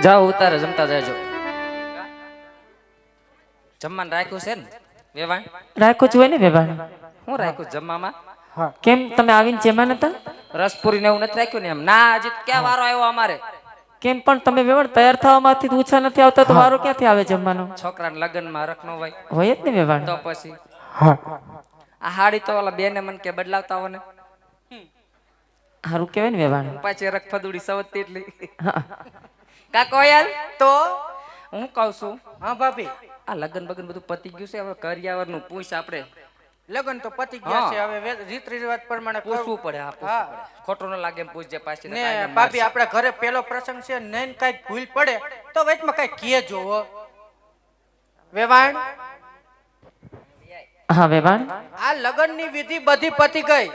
જાઓ ઉતારે જમતા જાજો. જમવાનું રાખ્યું છે ને વેવાણ? રાખ્યું જ હોય ને વેવાણ. હું રાખ્યું જમવામાં? હા. કેમ તમે આવીને જેમાં નતા? રસપુરી ને એવું નથી રાખ્યું ને એમ? ના, હજી ક્યાં વારો આવ્યો અમારે? કેમ પણ તમે વેવાણ તૈયાર થવામાંથી ઊંચા નથી આવતા તો વારો ક્યાંથી આવે જમવાનો? છોકરાના લગ્નમાં રખ નો હોય. હોય જ ને વેવાણ. તો પછી હા, આ હાડી તો ઓલા બેને મન કે બદલાવતા હો ને. હારું કહેવાય ને વેવાણ. પાછી રખ ફદુડી સવતી એટલી. કા કોયલ તો હું કહું છું. હા ભાભી, આ લગન બગન બધું પતી ગયું છે, હવે કરિયાવર નું પૂછ આપણે. લગન તો પતી ગયા છે, હવે રીત રિવાજ પ્રમાણે પૂછવું પડે. હા, પૂછવું પડે. ખોટું ન લાગે એમ પૂછજે પાછી. ને ભાભી, આપણા ઘરે પેલો પ્રસંગ છે, નૈન કઈક ભૂલ પડે તો વચમાં કઈક કહેજો હો વેવાણ. હા વેવાણ. આ લગન ની વિધિ બધી પતી ગઈ,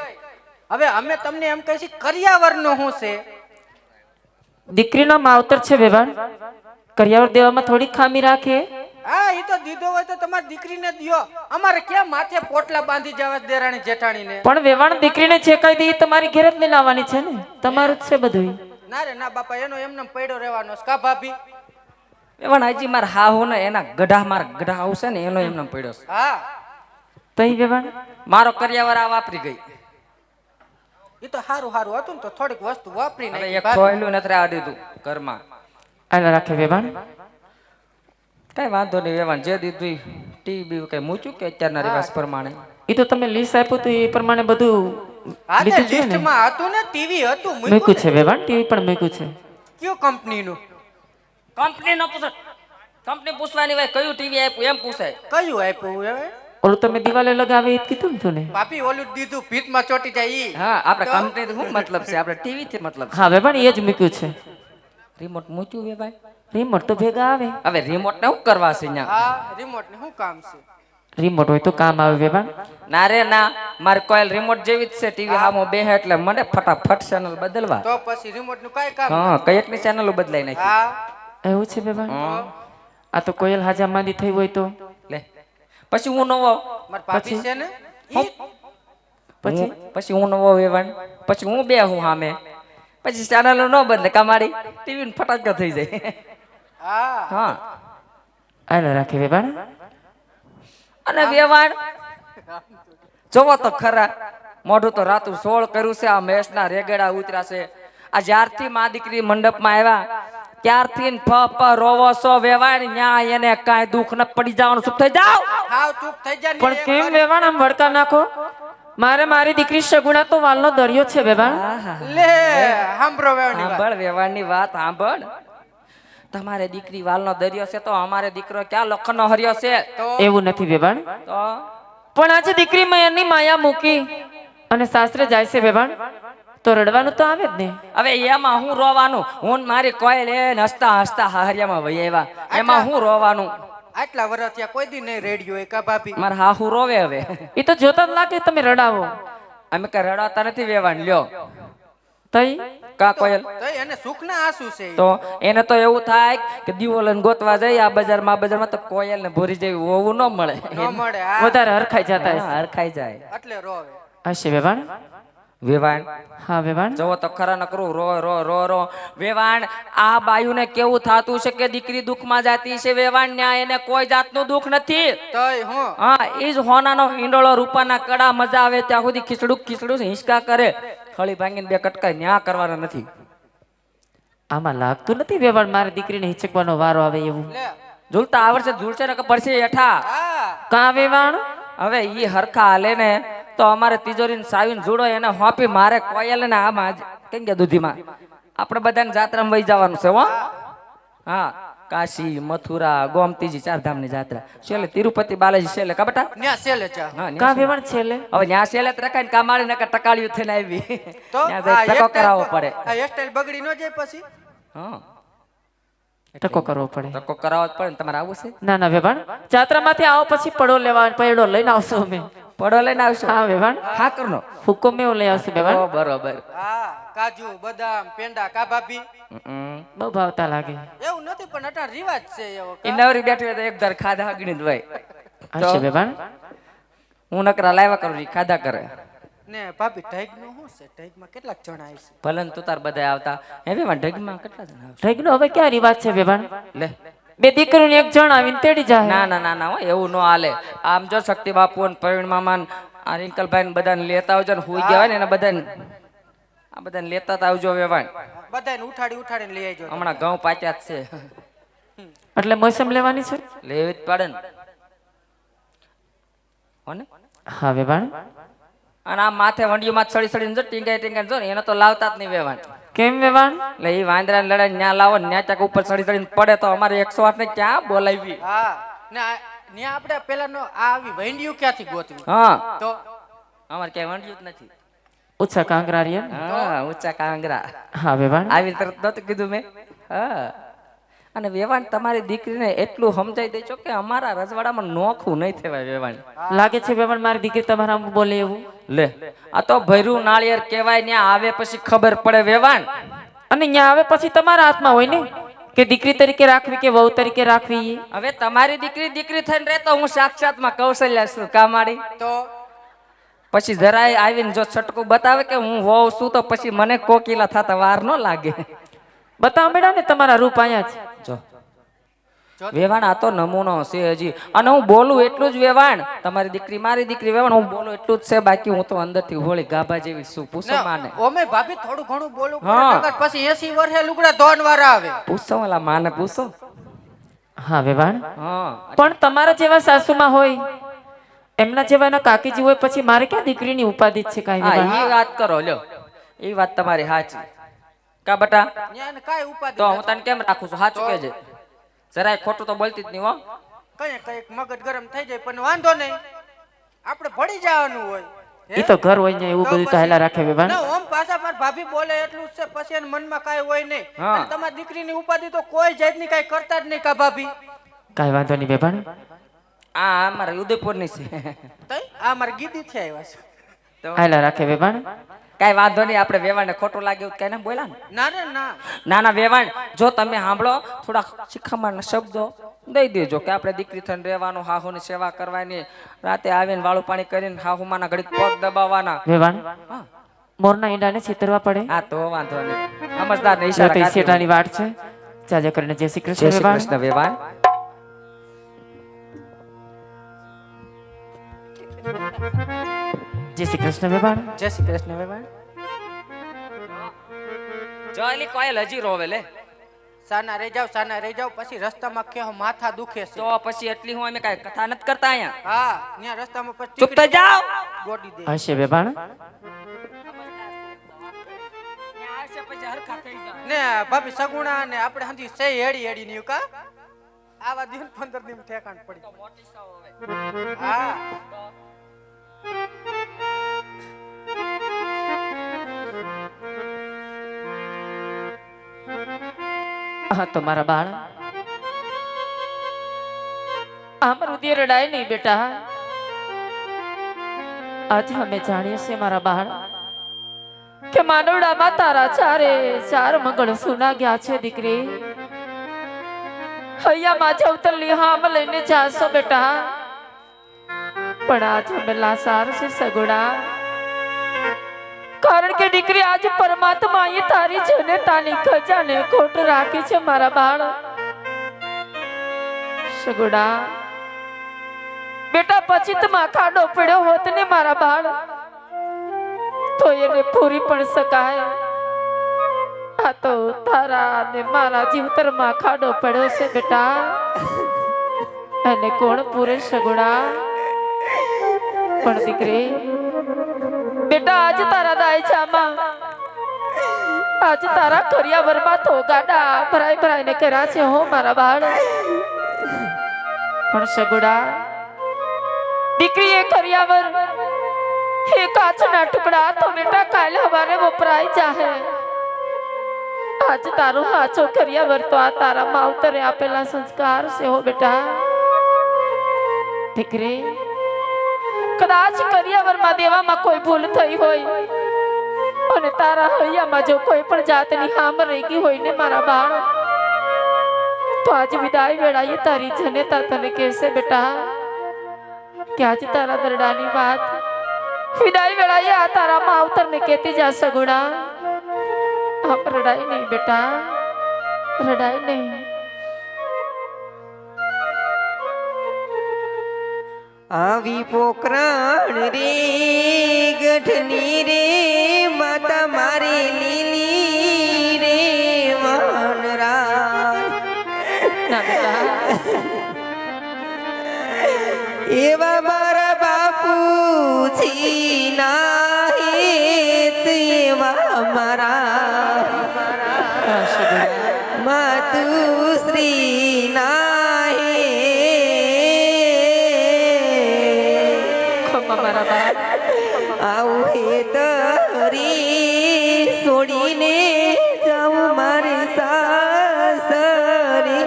હવે અમે તમને એમ કહી છીએ કરિયાવર નું શું છે? દીકરીનો માવતર છે વેવાણ. કરિયાવર દેવામાં થોડી ખામી રાખે. હા, એ તો દીધો હોય તો તમારી દીકરીને દિયો. અમારે ક્યાં માથે પોટલા બાંધી જવા દેરાણી જેઠાણીને? પણ વેવાણ દીકરીને છેકાઈ દે તમારી ઘેર જ લઈ લાવવાની છે ને, તમારું જ છે બધું. ના રે ના બાપા, એનો એમને પડ્યો રહેવાનો કા ભાભી? વેવાણ હજી માર હાહુ ને એના ગઢા, માર ગઢા આવશે ને એનો એમને પડ્યો છે. હા તઈ વેવાણ મારો કરિયાવર આ વાપરી ગઈ. એ તો હારું હારું હતું ને, તો થોડીક વસ્તુ વાપરી હવે નાખી. એક ખોયલું નથી આ દીધું ઘરમાં. આલા રાખે વેવાણ. કઈ વાંધો નહીં વેવાણ, જે દીધું ટીવી કઈ મૂક્યું કે અત્યારના રિવાજ પ્રમાણે? એ તો તમે લિસ્ટ આપ્યું તો એ પ્રમાણે બધું હા, લીધું છે ને. લિસ્ટમાં હતું ને, ટીવી હતું મૂક્યું છે વેવાણ, ટીવી પણ મૂક્યું છે. કયો કંપનીનું? કંપની નો પૂછો, કંપની પૂછવાની હોય. કયું ટીવી આપ્યું એમ પૂછાય. કયું આપ્યું હવે? ઓલું તમે દિવાલે લગાવે એ કીધું ને તું ને. ભાભી, ઓલું દીધું ભીતમાં ચોટી જાય ઈ. હા, આપણે કંપની થી શું મતલબ છે? આપણે ટીવી થી મતલબ છે. હા વેવાણ, એ જ મૂક્યું છે. રિમોટ મૂક્યું વે ભાઈ? રિમોટ તો ભેગા આવે. હવે રિમોટ ને શું કરવા છે અહીંયા? હા, રિમોટ ને શું કામ છે? રિમોટ હોય તો કામ આવે વેવાણ. ના રે ના, મારે કોઈલ રિમોટ જેવી જ છે. ટીવી સામો બેહે એટલે મને ફટાફટ ચેનલ બદલવા. તો પછી રિમોટ નું કઈ કામ? હા, કઈક ની ચેનલ બદલાઈ નાખી. હા, એવું છે વેવાણ. આ તો કોયલ હાજા માંદી થઈ હોય તો લે પછી હું નવો. માર ભાભી છે ને, પછી હું નવો વેવાણ. પછી હું બે હું સામે. પછી ચેનલ ન બદલે કમાડી ટીવી ને ફટાકા થઈ જાય. હા હા, આલા રાખે વેવાણ. અને વેવાણ જોવો તો ખરા, મોઢું તો રાતું 16 કર્યું છે. આ મેષના રેગડા ઉતર્યા છે. આ જ્યારથી માં દીકરી મંડપમાં આવ્યા ત્યારથી ફ રોવો છો વેવાણ. ન્યા એને કાંઈ દુઃખ ન પડી જવાનું. ચૂપ થઈ જાવ. હાવ ચૂપ થઈ જા. પણ કેમ વેવાણ આમ વળકા નાખો? મારે મારી દીકરી સગુણા તો વાલનો દરિયો છે વેવાણ. લે સાંભળો વેવાણની વાત. સાંભળ વેવાણની વાત સાંભળ. તમારે દીકરી વાલનો દરિયો છે તો અમારે દીકરો ક્યાં લખનનો હરિયો છે? એવું નથી વેવાણ. તો પણ આજે દીકરી મયરની માયા મૂકી અને સાસરે જાય છે વેવાણ, તો રડવાનું તો આવે જ ને. હવે એમાં હું રોવાનું? હું મારી કોઈ લે હસતા હસતા હાહરિયામાં વહી આવ્યા, એમાં હું રોવાનું? આટલા વર્ષ ત્યાં કોઈ દી નહીં રેડિયો એ કા ભાભી? મારા હાહુ રોવે હવે. એ તો જોતા જ લાગે તમે રડાવો. અમે કઈ રડાતા નથી વેવાણ. લ્યો તઈ કા કોયલ? તો એને સુખના આંસુ છે. તો એને તો એવું થાય કે દીવો લઈને ગોતવા જાય આ બજારમાં તો કોયલ ને ભૂરી જેવી હોવું ન મળે. ન મળે. વધારે હરખાઈ જતા હશે. હરખાઈ જાય એટલે રોવે હશે વેવાણ. વેવાણ હા વેવાણ. જવો તો ખરા ન કરું રો રો રો રો. વેવાણ આ બાયુને કેવું થાતું છે કે દીકરી દુઃખમાં જાતી છે વેવાણ. ન્યા એને કોઈ જાતનું દુઃખ નથી. તોય હું હા, ઈ જ હોનાનો ઈંડોળો રૂપાના કડા મજા આવે ત્યાં સુધી ખીચડું હિંચકા કરે. હળી ભાંગીને બે કટકાઈ ન્યા કરવાના નથી. આમાં લાગતું નથી વેવાણ મારી દીકરીને હિચકવાનો વારો આવે એવું. લે ઝૂલતા આવડશે ઝૂલશે ને કે પડશે હેઠા. હા કા વેવાણ? હવે ઈ હરખા હાલે ને તો અમારે તિજોરીને સાવીને જોડો એને હોપી મારે કોયલ ને આમાં કઈ ગયા દૂધીમાં આપણે બધાને જાત્રામાં વહી જવાનું છે. હો હા, કાશી મથુરા ગોમતીજી 4 ધામની જાત્રા. છેલ્લે તિરુપતિ બાલાજી છેલ્લે કા બેટા? ન્યા સેલે ચા. હા, કા વેવાણ છેલે? હવે ન્યા છેલ્લે રખાય ને કામાળી નકર ટકાળિયું થઈને આવી. તો ન્યા જઈ ટકો કરાવવો પડે. આ હેરસ્ટાઈલ બગડી ન જાય પછી? હા, ટકો કરવો પડે. ટકો કરાવવો જ પડે ને. તમારે આવું છે? ના ના વેવાણ, જાત્રામાંથી આવો પછી પડો લેવા પડો લઈને આવશો અમે. પડો લઈને આવશો? હા વેવાણ. હા કરનો હુકમ એવો લઈ આવશે વેવાણ. ઓ બરોબર. હા, કાજુ બદામ પેંડા કા ભાભી બહુ ભાવતા લાગે. એવું નથી પણ અટાણ રિવાજ છે એવો. એ નવરી બેઠી હોય તો એક ધાર ખાધા હગણી જ હોય. હશે વેવાણ. હું નકરા લાવ્યા કરું ખાધા કરે. ને ભાભી ઢગનું શું છે? ઢગમાં કેટલાક જણા આવશે? ભલે ને તું તાર બધા આવતા હે વેવાણ ઢગમાં કેટલા જણા આવશે? ઢગનો હવે ક્યાં રિવાજ છે વેવાણ? લે બે દીકરીઓને એક જણ આવીને તેડી જાય. ના ના ના ના હો, એવું ન હાલે. આમ જો શક્તિ બાપુ ને પ્રવીણ મામા ને આ રિંકલભાઈ ને બધાને લેતા આવજો ને હુઈ ગયા હોય ને એને બધાને આ બધાને લેતા જ આવજો વેવાણ. બધાને ઉઠાડીને લઈ આવજો. હમણાં ઘઉં પાચ્યા જ છે. એટલે મોસમ લેવાની છે? લેવી જ પડે ને હો ને. હા વેવાણ. અને આ માથે વંડિયુમાં સડી સડીને જો ટીંગાઈ જો ને એને તો લાવતા જ નહીં વેવાણ. કેમ વેવાણ? એટલે એ વાંદરાને લડાઈ ન્યા લાવો ને ન્યા ચાક ઉપર સડી સડીને પડે તો અમારે 108 ને ક્યાં બોલાવી? હા ને ને આપણે પેલાનો આ આવી વંડિયું ક્યાંથી ગોતવી? હા તો અમારે ક્યાંય વંડિયું જ નથી. ઉચ્ચા કાંગરા રહ્યા. હા ઊંચા કાંગરા. હા વેવાણ. આવી તરત નતું કીધું મેં. હા અને વેવાણ તમારી દીકરીને એટલું સમજાઈ દેજો કે અમારા રજવાડામાં નોખું નહીં થવાય વેવાણ. લાગે છે વેવાણ મારી દીકરી તમારા બોલે એવું? લે આ તો ભર્યું નાળિયેર કહેવાય. ન્યા આવે પછી ખબર પડે વેવાણ. અને અહીંયા આવે પછી તમારા હાથમાં હોય ને કે દીકરી તરીકે રાખવી કે વહુ તરીકે રાખવી. હવે તમારી દીકરી થઈને રહેતો હું સાક્ષાતમાં કૌશલ્યા છું કામાડી. તો પછી જરાય આવીને જો છટકું બતાવે કે હું હોઉં છું તો પછી મને કોકિલા થતા વાર ન લાગે. બતાવો મેડા ને તમારા રૂપ અહીંયા જ. જો વેવાણ આ તો નમૂનો છે હજી. અને હું બોલું એટલું જ વેવાણ. તમારી દીકરી મારી દીકરી વેવાણ હું બોલું એટલું જ છે. બાકી હું તો અંદરથી હોળી ગાભા જેવી છું. પૂછો માને. ઓમે ભાભી થોડું ઘણું બોલું હા. નકર પછી 80 વર્ષે લુગડા ધોન વાળા આવે. પૂછો ઓલા માને પૂછો. હા વેવાણ. હા પણ તમારા જેવા સાસુમાં હોય એમના જેવા એના કાકીજી હોય પછી મારે ક્યાં દીકરીની ઉપાધિ જ છે કાંઈ હા વેવાણ? એ વાત કરો લ્યો. એ વાત તમારી સાચી કા બટા. ન્યાને કાઈ ઉપાધિ તો હું તને કેમ રાખું છું? સાચું કહેજે. જરાય ખોટું તો બોલતી જ નહીં હો. કઈક મગજ ગરમ થઈ જાય પણ વાંધો નહીં. આપણે ભળી જવાનું હોય. એ તો ઘર હોય ને એવું બધું તો હેલા રાખે વેવાણ. ના ઓમ પાછા પર ભાભી બોલે એટલું જ છે પછી એના મનમાં કાઈ હોય નહીં. હા. અને તમારી દીકરીની ઉપાધિ તો કોઈ જાતની કાઈ કરતા જ નહીં કા ભાભી. કાંઈ વાંધો નહીં વેવાણ. આ અમારા ઉદયપુરની છે. તઈ આ મારી ગીદી થી આવ્યા છે. તો હેલા રાખે વેવાણ. કાંઈ વાંધો નહીં. આપણે વેવાણને ખોટું લાગે એવું કઈ ના બોલ્યા ને. ના રે ના. ના ના વેવાણ જો તમે સાંભળો થોડા શિખામણના શબ્દો દઈ દેજો કે આપણે દીકરી થઈને રહેવાનું, હાહુની સેવા કરવાની, રાતે આવીને વાળું પાણી કરીને હાહુમાના ઘડીક પગ દબાવવાના. વેવાણ હા મોરના ઈંડાને છેતરવા પડે. હા તો વાંધો નહીં. સમજદાર ને તો ઈશારા તે કાઢી. શેઠાની વાટ છે. જાજા કરીને જય શ્રી જય કૃષ્ણ શ્રી વેવાણ. કૃષ્ણ વેવાણ. જય શ્રી કૃષ્ણ વેવાણ. જય શ્રી કૃષ્ણ વેવાણ. જો એલી કોયલ હજી રોવે લે. સાના રહી જાવ પછી રસ્તામાં કે માથા દુખે છે. તો પછી એટલી હું અમે કાંઈ કથા નથી કરતા અહીંયા. હા ત્યાં રસ્તામાં પછી ચૂપ થઈ જાઓ. ગોડી દે. હશે વેવાણ. ને ભાભી સગુણા ને આપણે હંધી સે હેડી ની કા આવા દિન 15 દિન ઠેકાણ પડી. હા હા તો મારા બાળ આમ રુધિર રડાય નહીં બેટા. આજે અમે જાણીએ છીએ મારા બાળ કે માનવડામાં તારા ચાર મંગળ સુના ગયા છે દીકરી. હૈયા માજા ઉતરલી હામ લઈને જાશો બેટા. પણ આજ અમે લાસાર છે સગુણા. કારણ કે દીકરી આજ પરમાત્મા એ તારી જનતાની ખજાને ખોટ રાખી છે મારા બાળ. સગુણા બેટા પચિતમાં ખાડો પડ્યો હોત ને મારા બાળ તો એને પૂરી પણ શકાય. આ તો તારા અને મારા જીવતરમાં ખાડો પડ્યો છે બેટા. એને કોણ પૂરે સગુણા? પણ દીકરી બેટા આજ તારા દાયજામાં આજ તારા કરિયાવરમાં તો ગાડા ભરાઈને કર્યા છે હો મારા બાળ. પણ સગુડા દીકરી એ કરિયાવર એ કાચના ટુકડા તો બેટા કાલે હવારે વપરાઈ જાહે. આજ તારો હાચો કરિયાવર તો આ તારા માવતરે આપેલા સંસ્કાર છે હો બેટા. દીકરી કદાચ કરિયાવરમાં દેવામાં કોઈ ભૂલ થઈ હોય અને તારા હૈયામાં જો કોઈ પણ જાતની હામ રહી ગઈ હોય ને મારા બાળ તો આજ વિદાય વેળાએ તારી જનેતા તને કહેશે બેટા કે આજે તારા દરડાની વાત વિદાય વેળાએ આ તારા માવતર ને કહેતી જા સગુણા આપ રડાય નહીં બેટા રડાય નહીં આવી પોકરાણ રે ગઠની રે માતા મારી લીલી રે વાનરા ના બેટા એવા મારા બાપુજી ના હેત એવા મારા માતુશ્રી ના મારા બાપ આવું હે તરી છોડીને જાઉં મારે સાસરી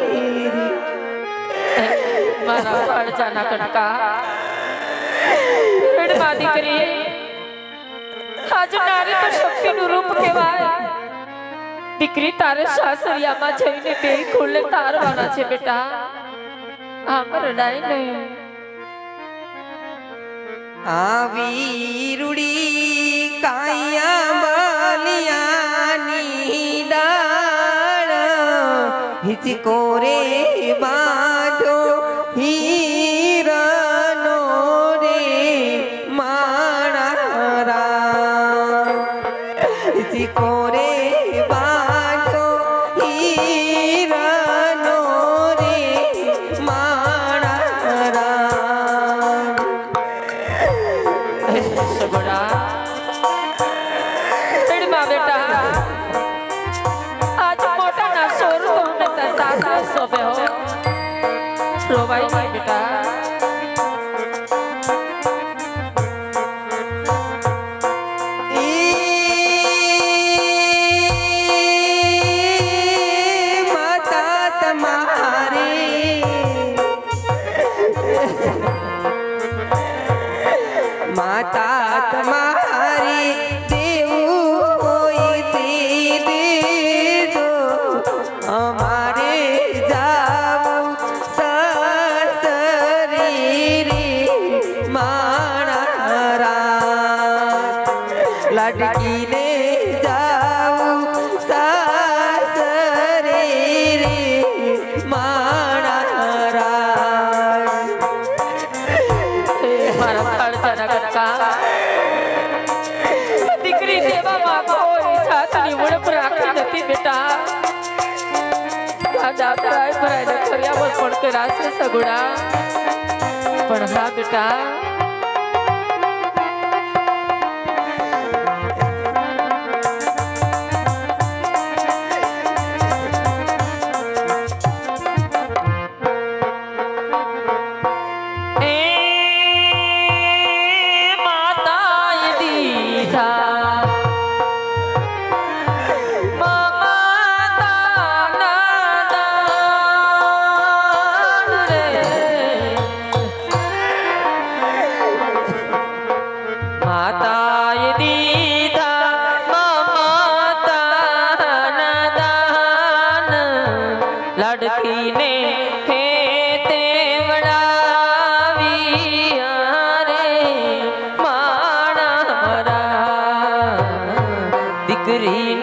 મારા પડજાના કટકા પેડમાં દીકરી આજ નારી તો શક્તિનું રૂપ કહેવાય દીકરી તારે સાસરિયામાં જઈને બે ખોલે તારવાના છે બેટા આમ રડાય નહીં આવી રૂડી કાયા બાલિયાની ડાળ હિચકો રે બાંધો હીરાનો રે માણારા હિચકો રે બાંધો હીરાનો રે માણારા સગડા પેડમાં બેટા આજ મોટાના સોર તો હંમેશા સાસરે શોભે હો રોવાય નહીં બેટા માતા તમારી માતા તમારી દેવું હોય તે દેજો અમારે જાવું સાસરી રે માણારા લાડકીને જાવું સાસરી રે માણારા મારા પડજાના કટકા દીકરી દેવામાં કોઈ જાતની ઉણપ રાખી નથી બેટા આ દાદરાએ ભરાઈને ફરિયાદ પણ કરાશે સગુણા પણ હા બેટા માતાએ દીધા માતાએ દીધા મમતાના દાન લડકીને હે તેવડાવી રે માણા દીકરી